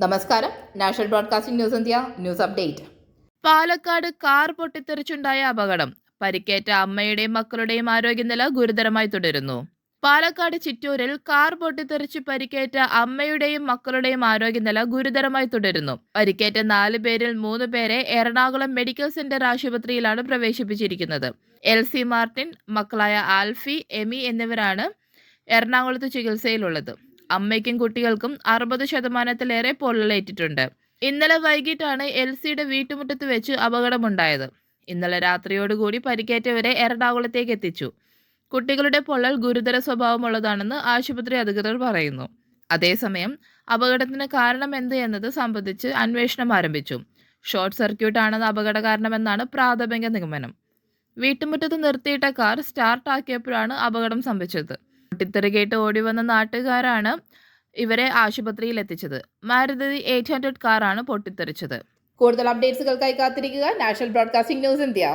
നമസ്കാരം. National broadcasting news India news update. Palakkad car പൊട്ടിത്തെറിച്ചുണ്ടായ അപകടം. പരിക്കേറ്റ അമ്മയുടെയും മക്കളുടെയും ആരോഗ്യനില ഗുരുതരമായി തുടരുന്നു. പാലക്കാട് ചിറ്റൂരിൽ കാർ പൊട്ടിത്തെറിച്ച് പരിക്കേറ്റ അമ്മയുടെയും മക്കളുടെയും ആരോഗ്യനില ഗുരുതരമായി തുടരുന്നു. പരിക്കേറ്റ 4 പേരിൽ 3 പേരെ എറണാകുളം മെഡിക്കൽ സെന്റർ ആശുപത്രിയിലാണ് പ്രവേശിപ്പിച്ചിരിക്കുന്നത്. LC മാർട്ടിൻ, മക്കളായ ആൽഫി, എമി എന്നിവരാണ് എറണാകുളത്ത് ചികിത്സയിലുള്ളത്. അമ്മയ്ക്കും കുട്ടികൾക്കും 60%-ലേറെ പൊള്ളലേറ്റിട്ടുണ്ട്. ഇന്നലെ വൈകിട്ടാണ് LCയുടെ വീട്ടുമുറ്റത്ത് വെച്ച് അപകടമുണ്ടായത്. ഇന്നലെ രാത്രിയോടുകൂടി പരിക്കേറ്റവരെ എറണാകുളത്തേക്ക് എത്തിച്ചു. കുട്ടികളുടെ പൊള്ളൽ ഗുരുതര സ്വഭാവമുള്ളതാണെന്ന് ആശുപത്രി അധികൃതർ പറയുന്നു. അതേസമയം അപകടത്തിന് കാരണം എന്ത് എന്നത് സംബന്ധിച്ച് അന്വേഷണം ആരംഭിച്ചു. ഷോർട്ട് സർക്യൂട്ട് ആണെന്ന് അപകട കാരണമെന്നാണ് പ്രാഥമിക നിഗമനം. വീട്ടുമുറ്റത്ത് നിർത്തിയിട്ട കാർ സ്റ്റാർട്ടാക്കിയപ്പോഴാണ് അപകടം സംഭവിച്ചത്. പൊട്ടിത്തെറി കേട്ട് ഓടിവന്ന നാട്ടുകാരാണ് ഇവരെ ആശുപത്രിയിൽ എത്തിച്ചത്. മാരുതി 800 കാറാണ് പൊട്ടിത്തെറിച്ചത്. കൂടുതൽ അപ്ഡേറ്റ്സുകൾക്കായി കാത്തിരിക്കുക. National broadcasting news India.